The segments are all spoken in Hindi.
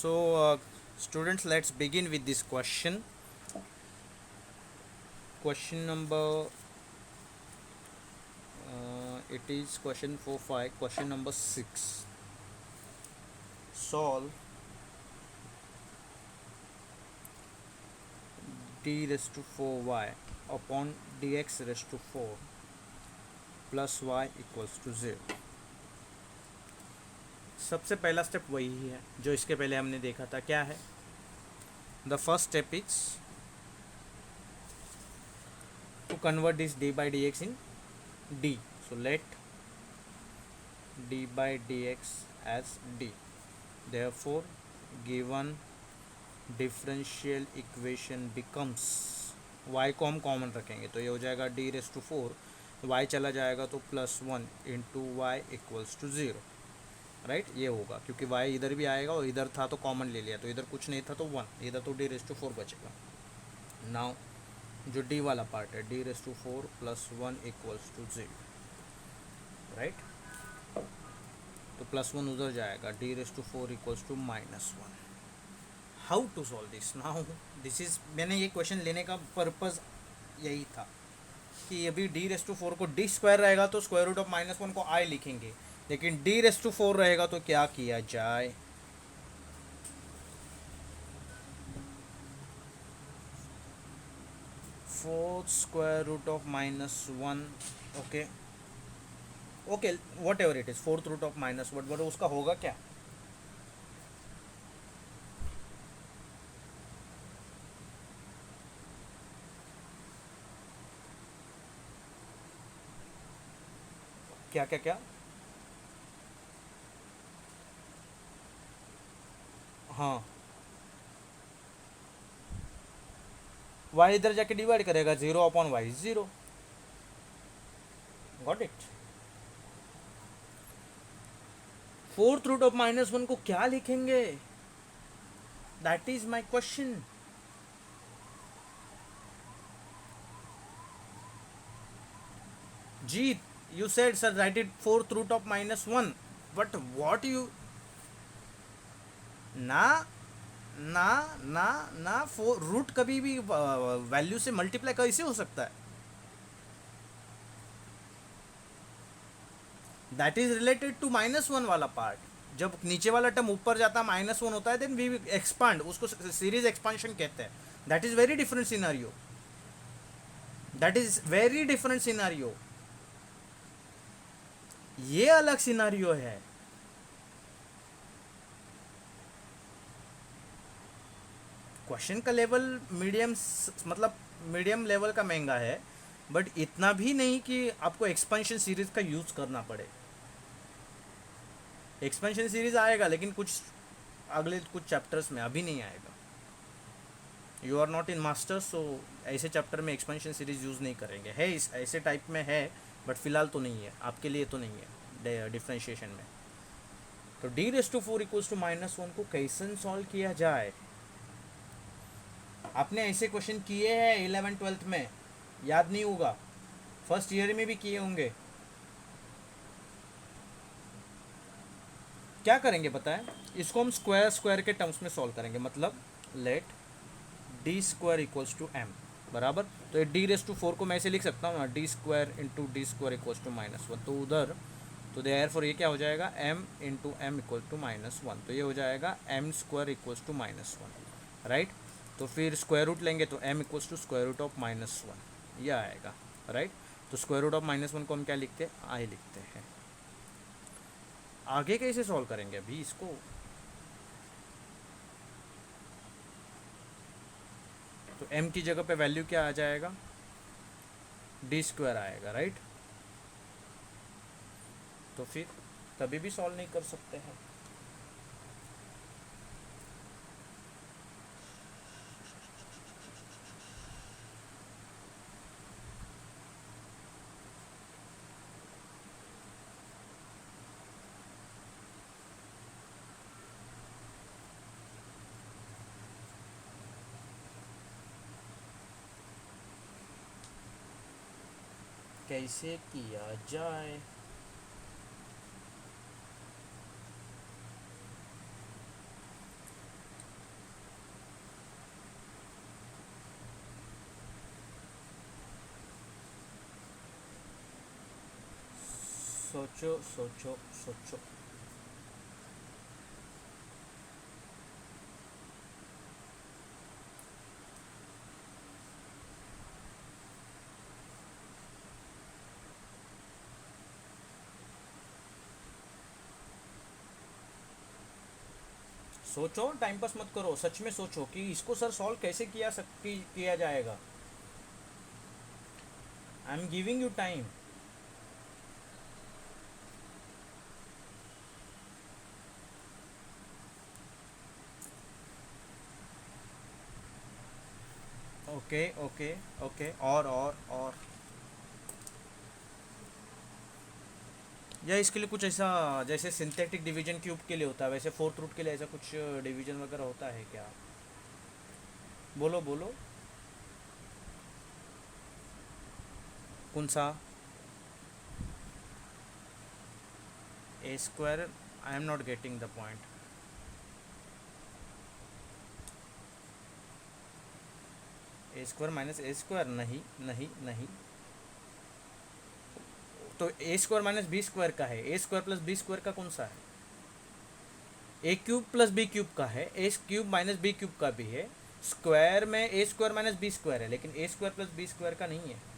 So, students, let's begin with this question. Question number, it is question 4-5. Question number 6. Solve d raised to 4y upon dx raised to 4 plus y equals to 0. सबसे पहला स्टेप वही है जो इसके पहले हमने देखा था. क्या है? The first step is to convert this d by dx in d. So let d by dx as d. Therefore, given differential equation becomes, y को हम कॉमन रखेंगे तो ये हो जाएगा d रेस टू 4, y चला जाएगा तो +1 into Y equals to 0. Right, ये होगा क्योंकि y इधर भी आएगा और इधर था तो कॉमन ले लिया, तो इधर कुछ नहीं था तो 1, इधर तो d रेस टू 4 बचेगा. नाउ जो d वाला पार्ट है, d raise to 4 +1 equals to 0. Right, तो +1 उधर जाएगा, d raise to 4 equals to -1. How to solve this now? This is, मैंने ये क्वेश्चन लेने का पर्पज़ यही था कि अभी d रेस टू 4 को d स्क्वायर रहेगा तो स्क्वायर रूट ऑफ -1 को i लिखेंगे, लेकिन d रेस टू 4 रहेगा तो क्या किया जाए? Fourth square root of -1. Okay okay, whatever it is, fourth root of -1, but उसका होगा क्या? क्या क्या क्या? हाँ, y इधर जाके डिवाइड करेगा, 0 upon Y 0. Got it? Fourth root of -1 को क्या लिखेंगे? That is my question. जी, you said sir write it fourth root of -1, but what you, ना ना ना ना, फोर रूट कभी भी वैल्यू से मल्टीप्लाई कैसे हो सकता है? दैट इज रिलेटेड टू -1 वाला पार्ट. जब नीचे वाला टर्म ऊपर जाता है, -1 होता है, देन वी एक्सपांड, उसको सीरीज एक्सपांशन कहते हैं. That is very different scenario. That is very different scenario. ये अलग सिनारियो है. क्वेश्चन का लेवल मीडियम, मतलब मीडियम लेवल का महंगा है, बट इतना भी नहीं कि आपको एक्सपेंशन सीरीज का यूज़ करना पड़े. एक्सपेंशन सीरीज आएगा लेकिन कुछ अगले कुछ चैप्टर्स में, अभी नहीं आएगा. You are not in masters, so ऐसे चैप्टर में एक्सपेंशन सीरीज यूज़ नहीं करेंगे. है इस ऐसे टाइप में है, बट फिलहाल तो नहीं है, आपके लिए तो नहीं है डिफ्रेंशिएशन में. तो d raise to 4 equals to -1 को कैसे सॉल्व किया जाए? आपने ऐसे क्वेश्चन किए हैं 11th-12th में, याद नहीं होगा? फर्स्ट ईयर में भी किए होंगे. क्या करेंगे बताएं? इसको हम स्क्वायर स्क्वायर के टर्म्स में सॉल्व करेंगे. मतलब let D square equals to M, बराबर. तो ये डी रेस टू 4 को मैं ऐसे लिख सकता हूँ ना, D square into D square equals to -1. तो उधर, तो देयरफॉर ये क्या हो जाएगा, m into M equal to -1. तो ये हो जाएगा m square equals to -1. Right, तो फिर स्क्वायर रूट लेंगे तो m equals to square root of -1 यह आएगा. राइट, तो स्क्वायर रूट ऑफ -1 को हम क्या लिखते हैं, आई लिखते हैं. आगे कैसे सॉल्व करेंगे अभी इसको? तो m की जगह पे वैल्यू क्या आ जाएगा, डी स्क्वायर आएगा. राइट, तो फिर तभी भी सॉल्व नहीं कर सकते हैं. कैसे किया जाए? सोचो सोचो सोचो। सोचो, टाइम पास मत करो, सच में सोचो कि इसको सर सॉल्व कैसे किया जाएगा। I am giving you time. Okay okay okay, और या इसके लिए कुछ ऐसा, जैसे सिंथेटिक डिवीजन क्यूब के लिए होता है वैसे फोर्थ रूट के लिए ऐसा कुछ डिवीजन वगैरह होता है क्या? बोलो बोलो। कौन सा? A square? I am not getting the point. A square minus A square? नहीं नहीं नहीं। तो A square minus B square का है, A square plus B square का कौन सा है? A cube plus B cube का है, A cube minus B cube का भी है। स्क्वायर में A square minus B square है, लेकिन A square plus B square का नहीं है।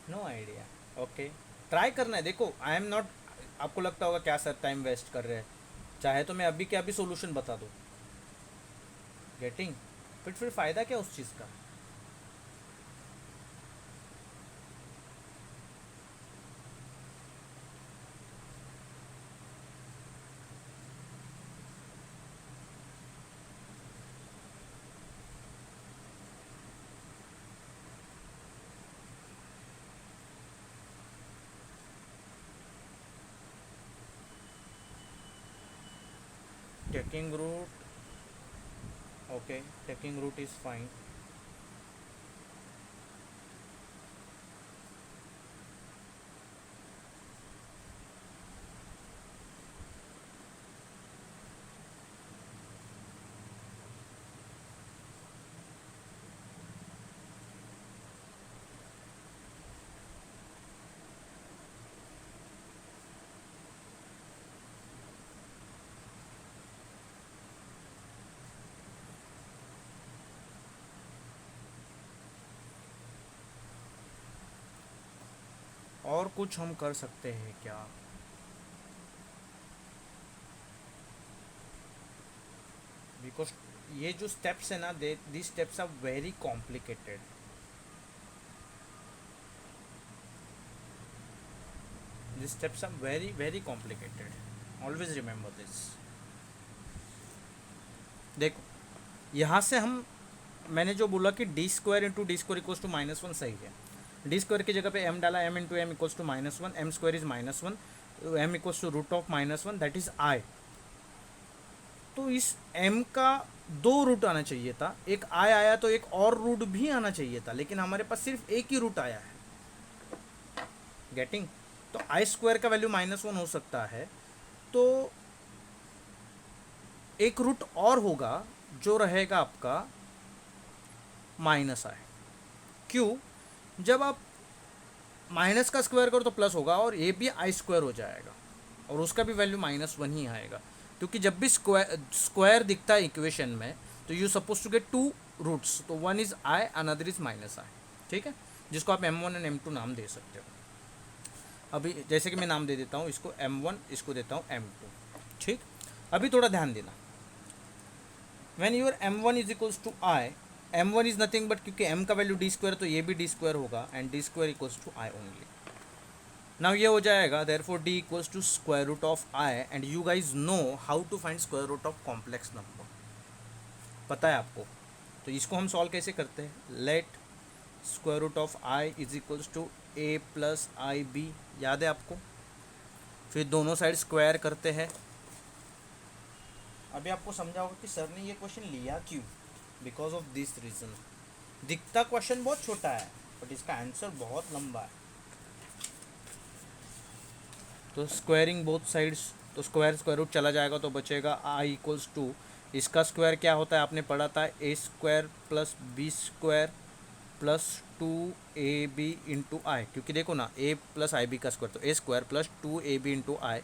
No idea. ओके, ट्राई करना है, देखो आई एम नॉट। आपको लगता होगा क्या सर टाइम वेस्ट कर रहे हैं, चाहे तो मैं अभी के अभी सोल्यूशन बता दूँ। गेटिंग? फिर फ़ायदा क्या उस चीज़ का? Taking root? Okay, taking root is fine. और कुछ हम कर सकते हैं क्या? बिकॉज ये जो स्टेप्स है ना, these steps are very complicated. These steps are very very complicated. Always remember this. देखो, यहाँ से हम, मैंने जो बोला कि D square into D square equals to -1 सही है। डी स्क्वायर की जगह पे एम डाला, M into M equals to -1, M square is -1, M equals to root of -1 that is I. तो इस एम का दो रूट आना चाहिए था, एक आई आया तो एक और रूट भी आना चाहिए था, लेकिन हमारे पास सिर्फ एक ही रूट आया है। गेटिंग? तो आई स्क्वायर का वैल्यू -1 हो सकता है, तो एक रूट और होगा जो रहेगा आपका माइनस आई। क्यों? जब आप माइनस का स्क्वायर करो तो प्लस होगा, और ये भी आई स्क्वायर हो जाएगा, और उसका भी वैल्यू -1 ही आएगा। क्योंकि जब भी स्क्वायर दिखता है इक्वेशन में, तो you suppose to get two roots, तो one is I, another is -I. ठीक है, जिसको आप m1 एंड m2 नाम दे सकते हो। अभी जैसे कि मैं नाम दे देता हूँ इसको m1, इसको देता हूँ m2। ठीक, अभी थोड़ा ध्यान देना। When your m1 is equals to I, m1 is nothing but, क्योंकि m का वैल्यू डी स्क्वायर, तो ये भी डी स्क्वायर होगा, and D square equals to I only. Now ये हो जाएगा, therefore d equals to square root of I, and you guys know how to find square root of complex number, पता है आपको। तो इसको हम सॉल्व कैसे करते हैं? Let square root of I is equals to A plus I B, याद है आपको। फिर दोनों साइड स्क्वायर करते हैं। अभी आपको समझा होगा कि सर ने ये क्वेश्चन लिया क्यों, बिकॉज ऑफ दिस रीज़न। दिखता क्वेश्चन बहुत छोटा है बट इसका आंसर बहुत लंबा है। तो स्क्वायरिंग बोथ साइड्स, तो स्क्वायर रूट चला जाएगा तो बचेगा आई इक्वल्स टू, इसका स्क्वायर क्या होता है आपने पढ़ा था, A square plus B square plus 2ab into I, क्योंकि देखो ना a प्लस आई बी का स्क्वायर, तो A square plus 2ab into I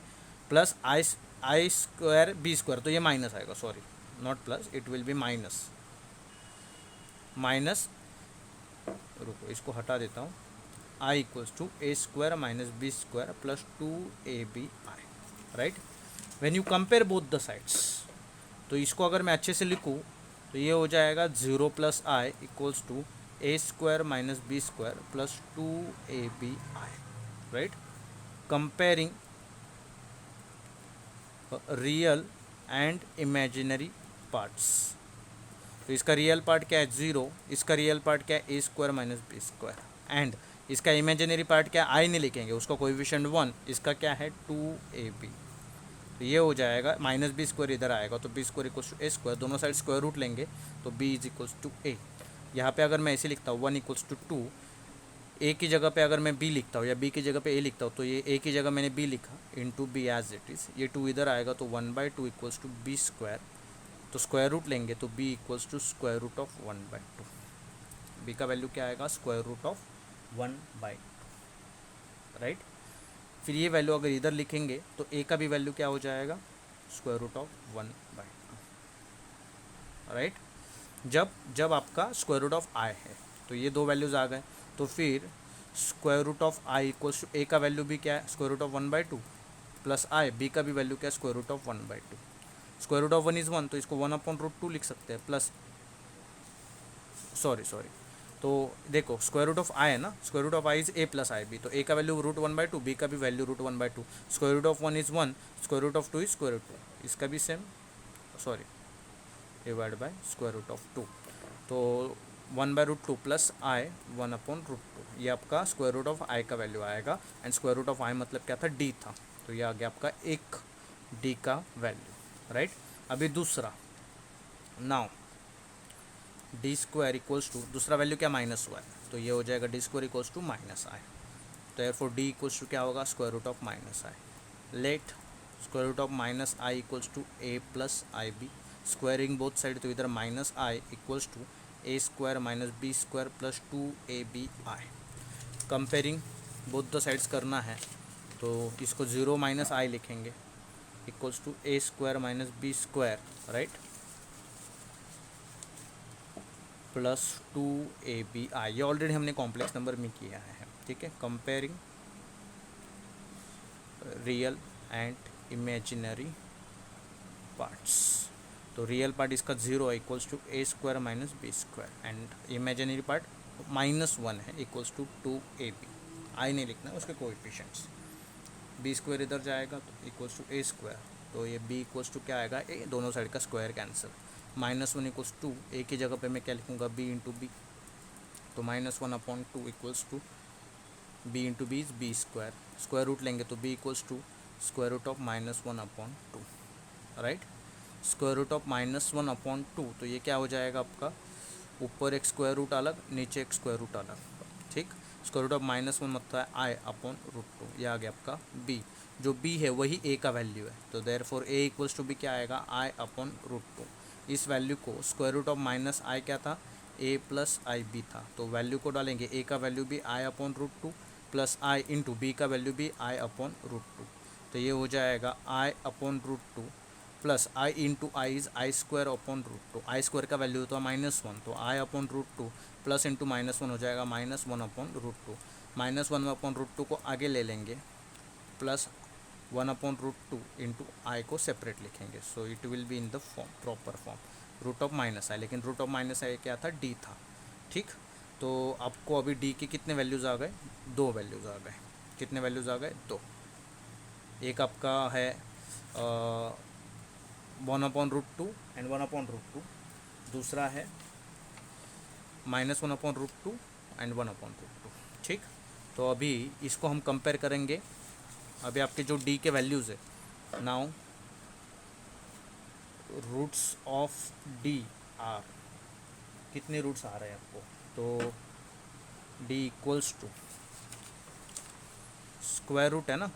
plus I square B square, तो ये माइनस आएगा, sorry not plus, it will be minus, minus, रुको इसको हटा देता हूँ, I equals to A square minus B square plus 2ab I, right. When you compare both the sides, तो इसको अगर मैं अच्छे से लिखूँ तो ये हो जाएगा 0 plus I equals to A square minus B square plus 2ab I, right. Comparing real and imaginary parts, तो इसका रियल पार्ट क्या है 0, इसका रियल पार्ट क्या है A square minus B square, and इसका इमेजिनरी पार्ट क्या है आई नहीं लिखेंगे, उसका कोएफिशिएंट 1, इसका क्या है 2ab, तो ये हो जाएगा माइनस बी स्क्वायर इधर आएगा तो B square equals to A square, दोनों साइड स्क्वायर रूट लेंगे तो B is equals to A. यहाँ पे अगर मैं ऐसे लिखता हूँ 1 इक्वल्स टू 2, ए की जगह पे अगर मैं बी लिखता हूँ या बी की जगह पे ए लिखता हूँ, तो ये ए की जगह मैंने बी लिखा into B as it is, ये 2 इधर आएगा तो 1/2 इक्वल्स टू बी स्क्वायर, तो स्क्वायर रूट लेंगे तो B equals to square root of 1/2, B का वैल्यू क्या आएगा स्क्वायर रूट ऑफ 1/2, राइट। फिर ये वैल्यू अगर इधर लिखेंगे तो ए का भी वैल्यू क्या हो जाएगा स्क्वायर रूट ऑफ 1/2, राइट। जब आपका स्क्वायर रूट ऑफ आई है तो ये दो वैल्यूज़ आ गए, तो फिर square root of I equals to A का वैल्यू भी क्या है square root of 1/2 plus I, B का भी वैल्यू क्या है square root of 1/2, square root of 1 is 1 तो इसको 1/√2 लिख सकते हैं, प्लस सॉरी तो देखो स्क्वायर रूट ऑफ आई है ना, square root of I is A plus I B, तो ए का वैल्यू √1/2, बी का भी value √1/2, square root of 1 is 1, square root of 2 is square root 2, इसका भी same, sorry divide by square root of 2, तो 1/√2 प्लस आई 1/√2, ये आपका स्क्वायर रूट ऑफ आई का वैल्यू आएगा, एंड स्क्वायर रूट ऑफ आई मतलब क्या था डी था, तो ये आ गया आपका एक डी का वैल्यू, राइट। अभी दूसरा, now D square equals to, दूसरा वैल्यू क्या माइनस हुआ है, तो ये हो जाएगा D square equals to minus I, तो एयरफॉर डी इक्वल्स टू क्या होगा square root of minus I, let square root of minus I equals to A plus I B, squaring both side तो इधर minus I equals to A square minus B square plus 2ab I, comparing both the sides करना है तो इसको 0 माइनस आई लिखेंगे equals to A square minus B square, right, plus 2ab I, ये ऑलरेडी हमने कॉम्प्लेक्स नंबर में किया है, ठीक है। Comparing real and imaginary parts, तो रियल पार्ट इसका 0 है equals to A square minus B square, and imaginary part -1 है इक्वल्स टू 2ab, आई नहीं लिखना उसके कोएफिशिएंट्स, बी स्क्वायर इधर जाएगा तो इक्वल्स टू ए स्क्वायर, तो ये बी इक्वल्स टू क्या आएगा ए, दोनों साइड का स्क्वायर कैंसिल, -1 इक्वल्स टू ए की जगह पे मैं क्या लिखूँगा बी इंटू बी, तो -1/2 equals to B into B is B square, square root लेंगे तो B equals to square root of -1/2, right. Square root of -1/2, तो ये क्या हो जाएगा आपका ऊपर एक स्क्वायर रूट अलग नीचे एक स्क्वायर रूट अलग, ठीक। स्क्वायर रूट ऑफ -1 मतलब है i/√2, ये आ गया आपका b, जो b है वही a का वैल्यू है, तो देयरफॉर a इक्वल्स टू भी क्या आएगा i/√2, इस वैल्यू को स्क्वायर रूट ऑफ माइनस आई क्या था a प्लस आई बी था, तो वैल्यू को डालेंगे a का वैल्यू भी i/√2 plus i into B का वैल्यू भी i/√2, तो ये हो जाएगा i/√2 plus I into I is I square /√2, I square का वैल्यू होता है -1, तो i/√2 प्लस इंटू -1 हो जाएगा -1/√2, -1/√2 को आगे ले लेंगे प्लस 1/√2 इंटू आई को सेपरेट लिखेंगे, so it will be in the form proper form root of minus I, लेकिन रूट ऑफ माइनस आई क्या था डी था, ठीक। तो आपको अभी डी के कितने वैल्यूज़ आ गए, 2 वैल्यूज़ आ गए, कितने वैल्यूज़ आ गए 2, एक आपका है 1/√2 एंड 1/√2, दूसरा है -1/√2 एंड 1/√2। ठीक, तो अभी इसको हम कंपेयर करेंगे। अभी आपके जो डी के वैल्यूज़ है, now roots of D are, कितने रूट्स आ रहे हैं आपको, तो D equals to square root है ना,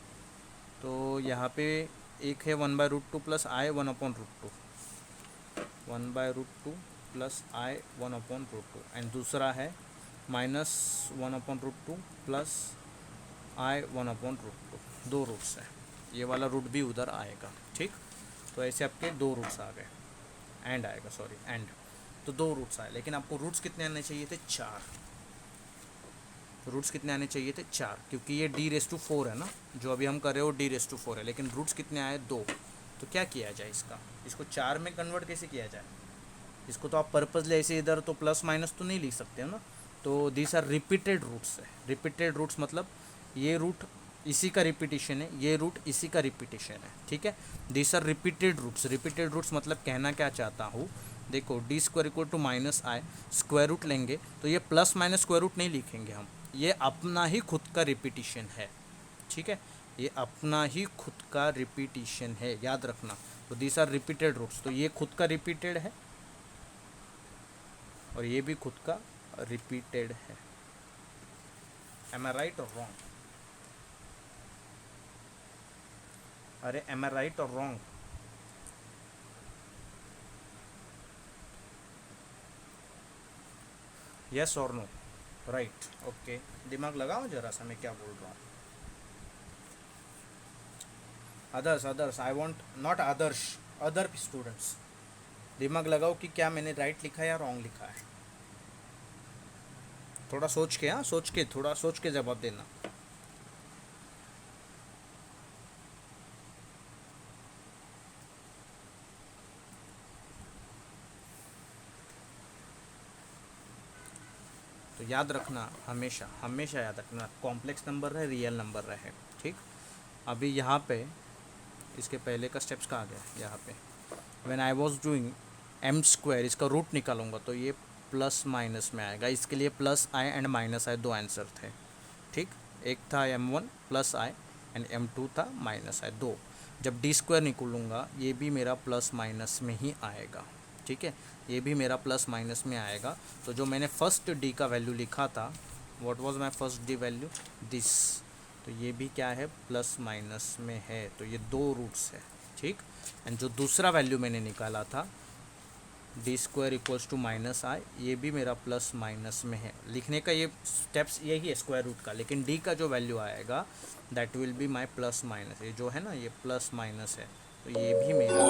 तो यहाँ पे एक है 1/√2 प्लस आई 1/√2, 1/√2 प्लस आई 1/√2 एंड दूसरा है -1/√2 प्लस आई 1/√2। दो रूट्स है, ये वाला रूट भी उधर आएगा। ठीक, तो ऐसे आपके दो रूट्स आ गए, एंड आएगा, सॉरी एंड, तो दो रूट्स आए, लेकिन आपको रूट्स कितने आने चाहिए थे, 4। रूट्स कितने आने चाहिए थे, 4, क्योंकि ये d⁻⁴ है ना, जो अभी हम कर रहे हो d⁻⁴ है, लेकिन रूट्स कितने आए, 2। तो क्या किया जाए इसका, इसको 4 में कन्वर्ट कैसे किया जाए, इसको तो आप पर्पजली ऐसे इधर तो प्लस माइनस तो नहीं लिख सकते हो ना, तो दीज आर रिपीटेड रूट्स है। रिपीटेड रूट्स मतलब ये रूट इसी का रिपीटिशन है, ये रूट इसी का रिपीटिशन है। ठीक है, these are repeated roots. Repeated roots मतलब कहना क्या चाहता हूँ, देखो d² = -i, स्क्वायर रूट लेंगे तो ये प्लस माइनस स्क्वायर रूट नहीं लिखेंगे हम, ये अपना ही खुद का रिपीटिशन है। ठीक है, ये अपना ही खुद का रिपीटिशन है, याद रखना। तो दीज आर रिपीटेड रूट्स, तो ये खुद का रिपीटेड है और ये भी खुद का रिपीटेड है। एम आई राइट और रॉन्ग, अरे एम आई राइट और रॉन्ग, यस और नो, राइट, ओके, दिमाग लगाओ जरा सा मैं क्या बोल रहा हूँ। Others I want not Adarsh, other students, दिमाग लगाओ कि क्या मैंने राइट लिखा है या रॉन्ग लिखा है। थोड़ा सोच के, हाँ सोच के, थोड़ा सोच के जवाब देना। तो याद रखना, हमेशा हमेशा याद रखना, कॉम्प्लेक्स नंबर रहे, रियल नंबर रहे। ठीक, अभी यहाँ पे इसके पहले का स्टेप्स कहाँ गया, यहाँ पे when I was doing m², इसका रूट निकालूंगा तो ये प्लस माइनस में आएगा, इसके लिए प्लस आई एंड माइनस आई दो आंसर थे। ठीक, एक था m1 plus I and m2 था माइनस आई, दो। जब d² निकालूंगा ये भी मेरा प्लस माइनस में ही आएगा। ठीक है, ये भी मेरा प्लस माइनस में आएगा। तो जो मैंने फर्स्ट d का वैल्यू लिखा था, what was my first d value, this, तो ये भी क्या है, प्लस माइनस में है, तो ये दो रूट्स है। ठीक, एंड जो दूसरा वैल्यू मैंने निकाला था d² = -i, ये भी मेरा प्लस माइनस में है। लिखने का ये स्टेप्स यही है स्क्वायर रूट का, लेकिन d का जो वैल्यू आएगा that will be my plus minus, ये जो है ना ये प्लस माइनस है, तो ये भी मेरा